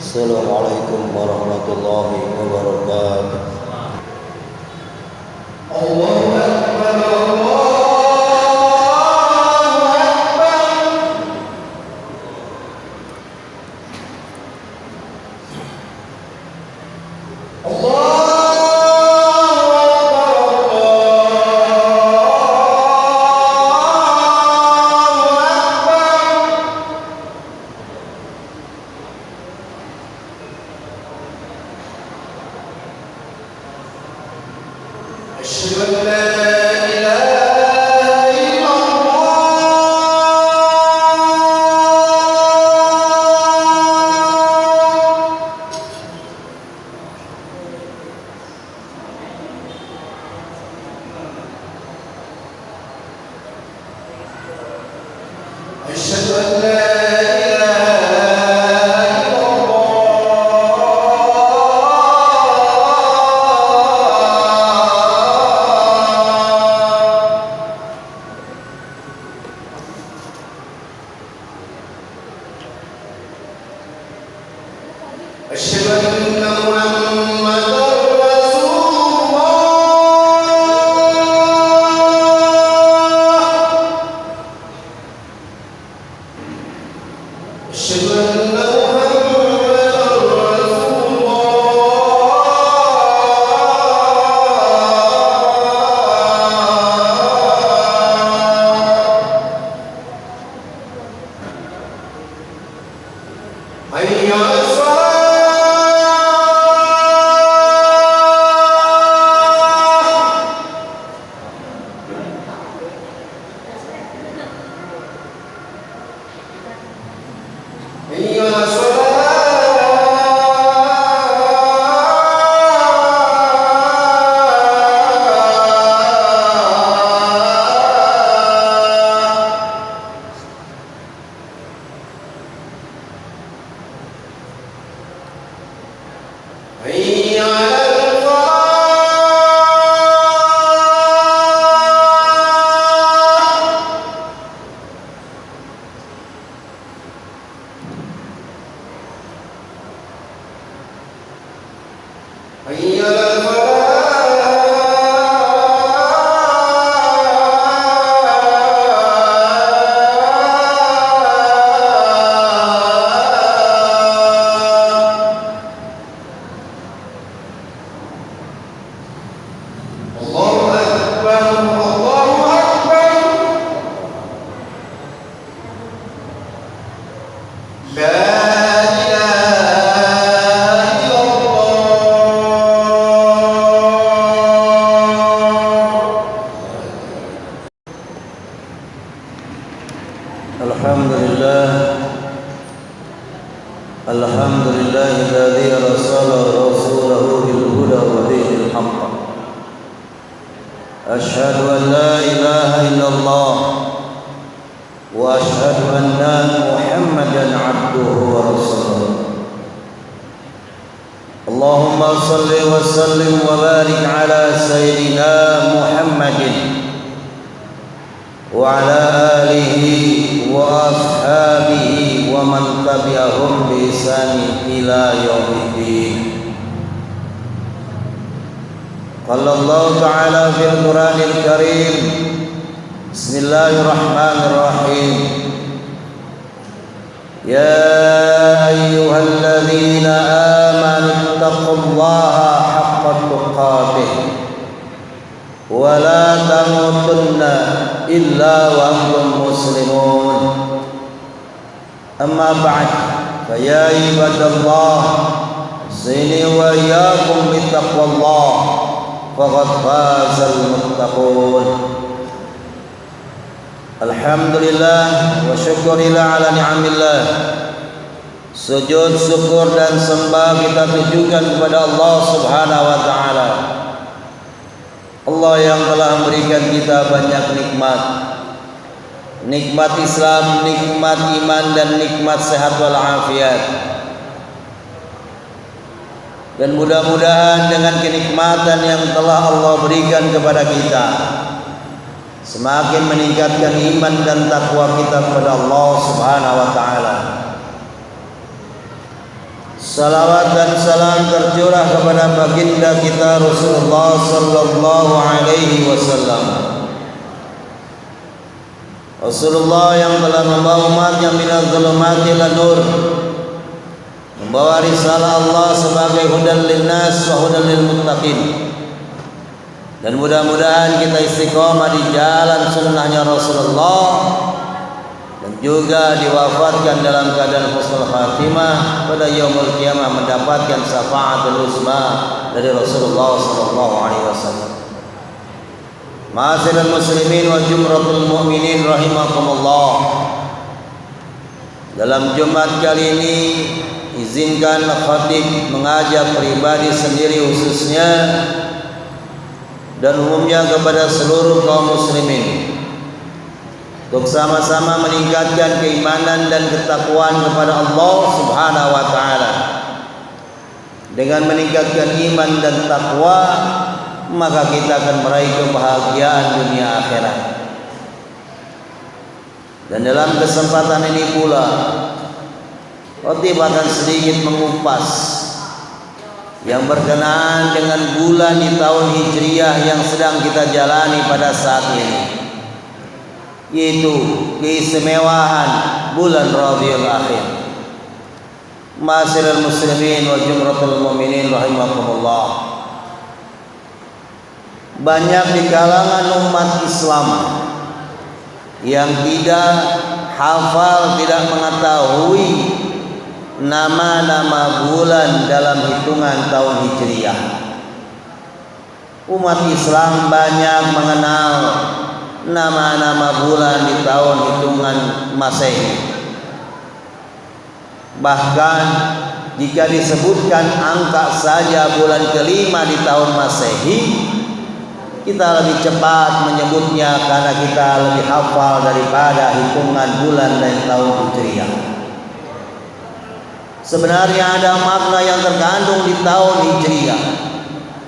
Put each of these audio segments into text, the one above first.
Assalamualaikum warahmatullahi wabarakatuh. Allahu Akbar, Allahu Akbar. أشهد أن لا إله إلا الله. أشهد أن لا أشهد أن محمدًا رسول الله. أشهد أن محمدًا رسول الله. حي على الصلاة. حي على الصلاة. حي على حي على الله أكبر، الله أكبر. لا الحمد لله الذي أرسل رسوله بالهدى ودين الحق. أشهد أن لا إله إلا الله وأشهد أن محمدا عبده ورسوله. اللهم صل وسلم وبارك على سيدنا محمد وعلى آله وأصحابه ومن تبعهم بإحسان إلى يوم الدين. قال الله تعالى في القرآن الكريم: بسم الله الرحمن الرحيم. يا أيها الذين آمنوا اتقوا الله حق تقاته ولا تموتن إلا وأنتم مسلمون. أما بعد، فيا عباد الله، أوصيني وإياكم بتقوى الله، فقد فاز المتقون. Alhamdulillah wa syukurillah ala ni'amillah. Sujud syukur dan sembah kita tujukan kepada Allah Subhanahu wa taala. Allah yang telah memberikan kita banyak nikmat. Nikmat Islam, nikmat iman, dan nikmat sehat walafiat. Dan mudah-mudahan dengan kenikmatan yang telah Allah berikan kepada kita, semakin meningkatkan iman dan takwa kita kepada Allah Subhanahu wa taala. Salawat dan salam tercurah kepada baginda kita Rasulullah sallallahu alaihi wasallam. Rasulullah yang telah membawa umatnya minaz zulumati ila nur, membawa risalah Allah sebagai hudan linnas wa hudan lil muttaqin. Dan mudah-mudahan kita istiqomah di jalan sunnahnya Rasulullah dan juga diwafatkan dalam keadaan husnul khatimah pada yaumul qiyamah, mendapatkan syafaatul uzma dari Rasulullah sallallahu alaihi wasallam. Ma'asyiral muslimin wa jumratul mu'minin rahimakumullah. Dalam Jumat kali ini izinkan khatib mengajak pribadi sendiri khususnya dan umumnya kepada seluruh kaum muslimin untuk sama-sama meningkatkan keimanan dan ketakwaan kepada Allah Subhanahu wa taala. Dengan meningkatkan iman dan takwa, maka kita akan meraih kebahagiaan dunia akhirat. Dan dalam kesempatan ini pula, khatib akan sedikit mengupas yang berkenaan dengan bulan di tahun Hijriah yang sedang kita jalani pada saat ini, yaitu keistimewaan bulan Rabiul Akhir. Ma'asyiral muslimin wa jumratul mu'minin rahimakumullah. Banyak di kalangan umat Islam yang tidak hafal, tidak mengetahui nama-nama bulan dalam hitungan tahun Hijriah. Umat Islam banyak mengenal nama-nama bulan di tahun hitungan Masehi. Bahkan jika disebutkan angka saja bulan kelima di tahun Masehi, kita lebih cepat menyebutnya karena kita lebih hafal daripada hitungan bulan dari tahun Hijriah. Sebenarnya ada makna yang terkandung di tahun Hijriah,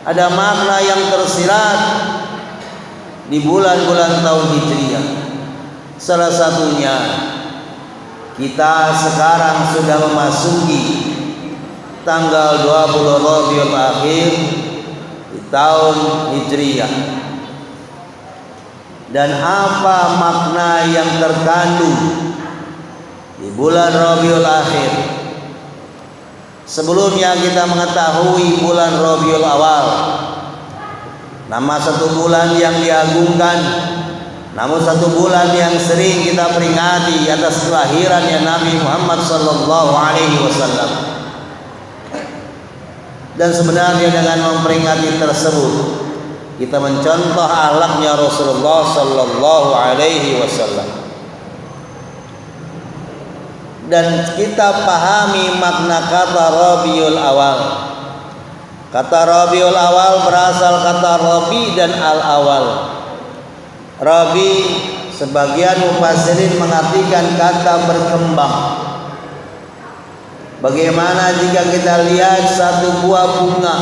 ada makna yang tersirat di bulan-bulan tahun Hijriah. Salah satunya, kita sekarang sudah memasuki tanggal 20 Rabiul Akhir di tahun Hijriah. Dan apa makna yang terkandung di bulan Rabiul Akhir? Sebelumnya kita mengetahui bulan Rabiul Awal, nama satu bulan yang diagungkan, namun satu bulan yang sering kita peringati atas kelahirannya Nabi Muhammad sallallahu alaihi wasallam. Dan sebenarnya dengan memperingati tersebut, kita mencontoh akhlaknya Rasulullah sallallahu alaihi wasallam. Dan kita pahami makna kata Rabiul Awal. Kata Rabiul Awal berasal kata Rabi dan Al-Awal. Rabi, sebagian mufassirin mengartikan kata berkembang. Bagaimana jika kita lihat satu buah bunga,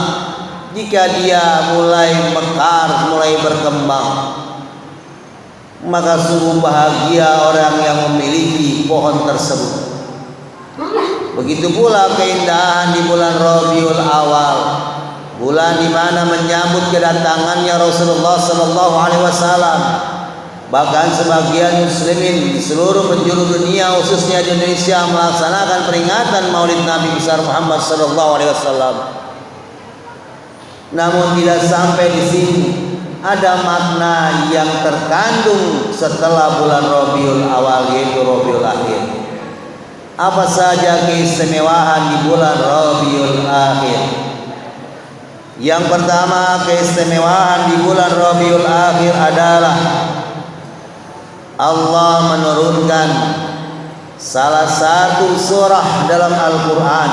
jika dia mulai mekar, mulai berkembang, maka sungguh bahagia orang yang memiliki pohon tersebut. Begitu pula keindahan di bulan Rabiul Awal, bulan di mana menyambut kedatangannya Rasulullah sallallahu alaihi wasallam. Bahkan sebagian muslimin di seluruh penjuru dunia, khususnya di Indonesia, melaksanakan peringatan Maulid Nabi besar Muhammad sallallahu alaihi wasallam. Namun tidak sampai di sini, ada makna yang terkandung setelah bulan Rabiul Awal, yaitu Rabiul Akhir. Apa saja keistimewaan di bulan Rabiul Akhir? Yang pertama, keistimewaan di bulan Rabiul Akhir adalah Allah menurunkan salah satu surah dalam Al-Quran,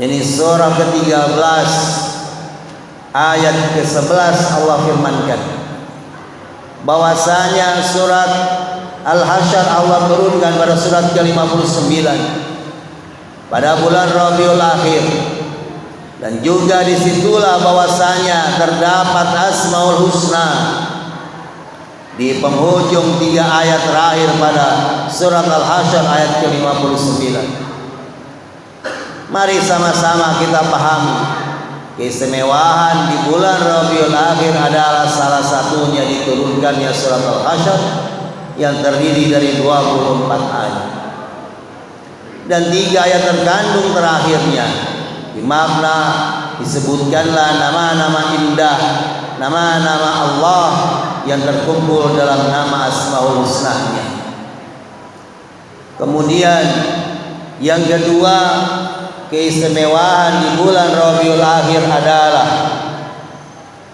ini surah ke-13 ayat ke-11. Allah firmankan bahwasanya surat Al-Hasyr Allah turunkan pada surat ke-59 pada bulan Rabiul Akhir. Dan juga disitulah bahwasanya terdapat Asmaul Husna di penghujung 3 ayat terakhir pada surat Al-Hasyr ayat ke-59. Mari sama-sama kita pahami keistimewaan di bulan Rabiul Akhir adalah salah satunya diturunkannya surat Al-Hasyr yang terdiri dari 24 ayat. Dan 3 ayat terkandung terakhirnya di makna disebutkanlah nama-nama indah, nama-nama Allah yang terkumpul dalam nama Asmaul Husna-Nya. Kemudian yang kedua, keistimewaan di bulan Rabiul Akhir adalah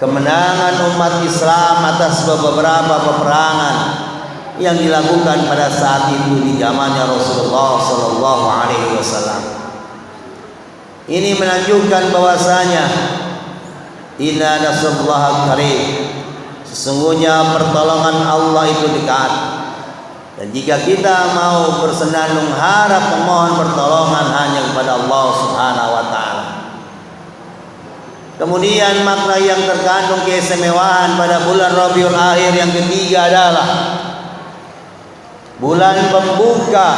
kemenangan umat Islam atas beberapa peperangan yang dilakukan pada saat itu di zamannya Rasulullah sallallahu alaihi wasallam. Ini menunjukkan bahwasanya inna nasrullaha qarib, sesungguhnya pertolongan Allah itu dekat. Dan jika kita mau bersenandung harap memohon pertolongan hanya kepada Allah Subhanahu wa taala. Kemudian makna yang terkandung keistimewaan pada bulan Rabiul Akhir yang ketiga adalah bulan pembuka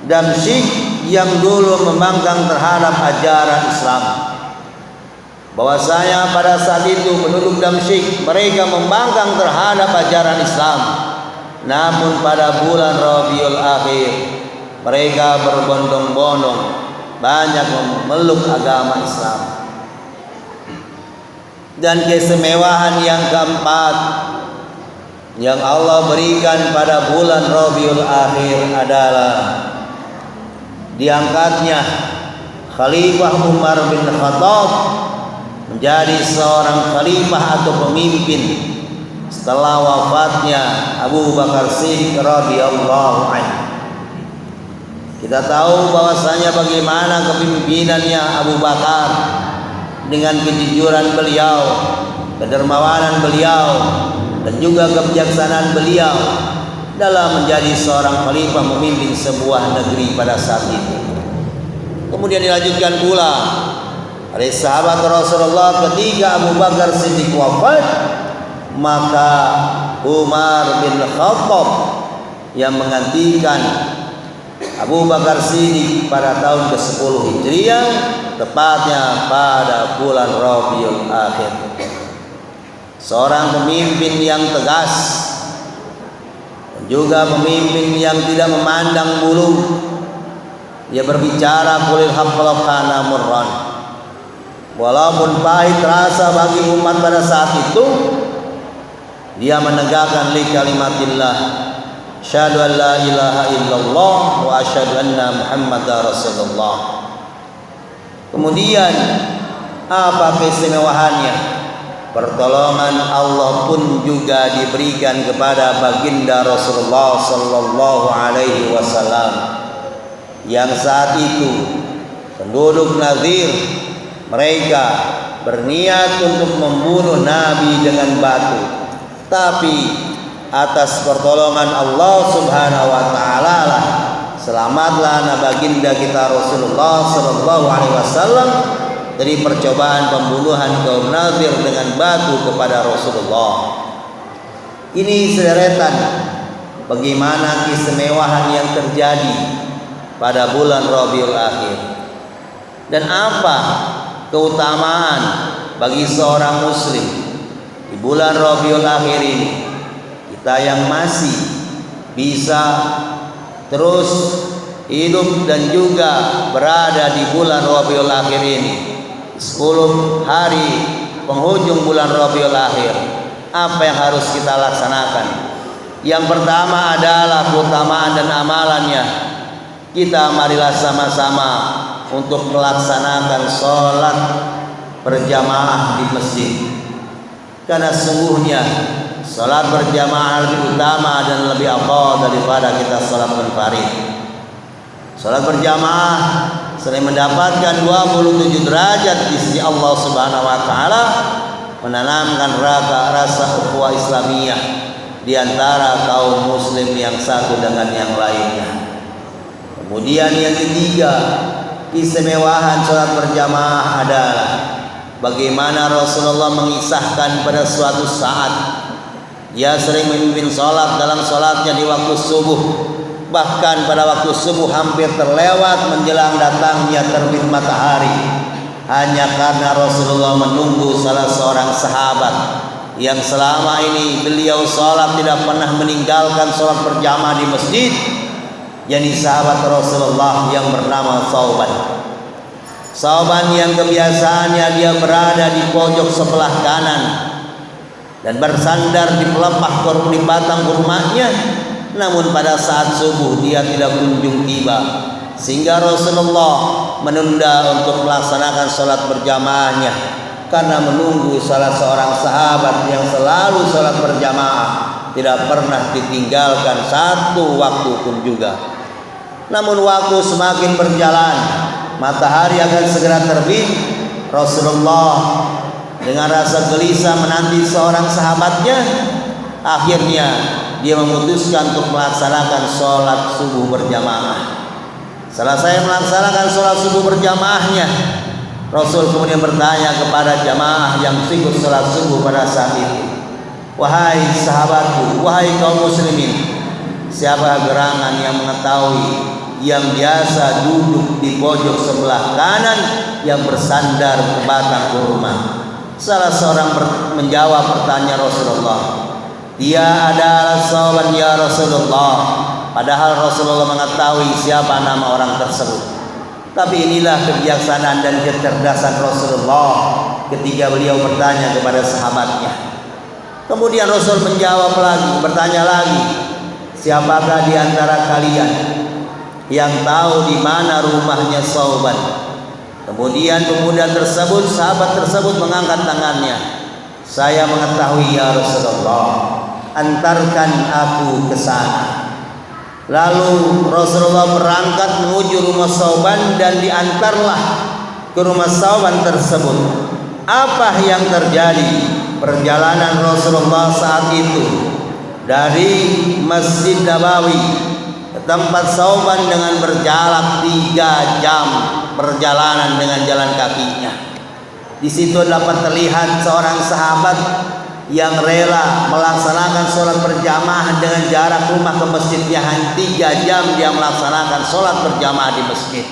Damsyik yang dulu membangkang terhadap ajaran Islam. Bahwasanya pada saat itu penduduk Damsyik mereka membangkang terhadap ajaran Islam. Namun pada bulan Rabiul Akhir mereka berbondong-bondong banyak memeluk agama Islam. Dan keistimewaan yang keempat yang Allah berikan pada bulan Rabiul Akhir adalah diangkatnya Khalifah Umar bin Khattab menjadi seorang khalifah atau pemimpin setelah wafatnya Abu Bakar Siddiq radhiyallahu anhu. Kita tahu bahwasanya bagaimana kepemimpinannya Abu Bakar dengan kejujuran beliau, kedermawanan beliau, dan juga kebijaksanaan beliau dalam menjadi seorang khalifah memimpin sebuah negeri pada saat itu. Kemudian dilanjutkan pula oleh sahabat Rasulullah ketika Abu Bakar Siddiq wafat, maka Umar bin Khattab yang menggantikan Abu Bakar Siddiq pada tahun ke-10 Hijriah, tepatnya pada bulan Rabiul Akhir. Seorang pemimpin yang tegas dan juga pemimpin yang tidak memandang bulu. Dia berbicara qulil haqq walau kana murran. Walaupun pahit rasa bagi umat pada saat itu, dia menegakkan li kalimatillah, asyhadu an la ilaha illallah wa asyhadu anna muhammadar rasulullah. Kemudian apa keistimewaannya? Pertolongan Allah pun juga diberikan kepada baginda Rasulullah sallallahu alaihi wasallam yang saat itu penduduk Nadir mereka berniat untuk membunuh Nabi dengan batu, tapi atas pertolongan Allah Subhanahu wa taala lah selamatlah baginda kita Rasulullah sallallahu alaihi wasallam dari percobaan pembunuhan kaum Nadir dengan batu kepada Rasulullah. Ini sederetan bagaimana keistimewaan yang terjadi pada bulan Rabiul Akhir dan apa keutamaan bagi seorang muslim di bulan Rabiul Akhir ini. Kita yang masih bisa terus hidup dan juga berada di bulan Rabiul Akhir ini, 10 hari penghujung bulan Rabiul Akhir, apa yang harus kita laksanakan? Yang pertama adalah keutamaan dan amalannya. Kita marilah sama-sama untuk melaksanakan sholat berjamaah di masjid, karena sungguhnya sholat berjamaah lebih utama dan lebih afdal daripada kita sholat munfarid. Sholat berjamaah selain mendapatkan 27 derajat di sisi Allah Subhanahu wa taala, menanamkan rasa ukhuwah Islamiyah di antara kaum muslim yang satu dengan yang lainnya. Kemudian yang ketiga, keistimewaan sholat berjamaah adalah bagaimana Rasulullah mengisahkan pada suatu saat dia sering memimpin sholat dalam sholatnya di waktu subuh. Bahkan pada waktu subuh hampir terlewat menjelang datangnya terbit matahari, hanya karena Rasulullah menunggu salah seorang sahabat yang selama ini beliau sholat tidak pernah meninggalkan sholat berjamaah di masjid, yakni sahabat Rasulullah yang bernama Thauban. Thauban yang kebiasaannya dia berada di pojok sebelah kanan dan bersandar di pelepah di batang kurmanya. Namun pada saat subuh dia tidak kunjung tiba, sehingga Rasulullah menunda untuk melaksanakan sholat berjamaahnya karena menunggu salah seorang sahabat yang selalu sholat berjamaah, tidak pernah ditinggalkan satu waktu pun juga. Namun waktu semakin berjalan, matahari akan segera terbit. Rasulullah dengan rasa gelisah menanti seorang sahabatnya. Akhirnya dia memutuskan untuk melaksanakan sholat subuh berjamaah. Selesai melaksanakan sholat subuh berjamaahnya, Rasul kemudian bertanya kepada jamaah yang ikut sholat subuh pada saat itu, "Wahai sahabatku, wahai kaum muslimin, siapa gerangan yang mengetahui yang biasa duduk di pojok sebelah kanan yang bersandar ke batang kurma?" Salah seorang menjawab pertanyaan Rasulullah, "Dia adalah Thauban ya Rasulullah." Padahal Rasulullah mengetahui siapa nama orang tersebut. Tapi inilah kebijaksanaan dan kecerdasan Rasulullah ketika beliau bertanya kepada sahabatnya. Kemudian Rasul menjawab lagi, bertanya lagi, "Siapakah di antara kalian yang tahu di mana rumahnya Thauban?" Kemudian pemuda tersebut, sahabat tersebut mengangkat tangannya, "Saya mengetahui ya Rasulullah, antarkan aku ke sana." Lalu Rasulullah berangkat menuju rumah Thauban dan diantarlah ke rumah Thauban tersebut. Apa yang terjadi? Perjalanan Rasulullah saat itu dari Masjid Nabawi ke tempat Thauban dengan berjalan 3 jam perjalanan dengan jalan kakinya. Di situ dapat terlihat seorang sahabat yang rela melaksanakan sholat berjamaah dengan jarak rumah ke masjidnya hanya 3 jam dia melaksanakan sholat berjamaah di masjid.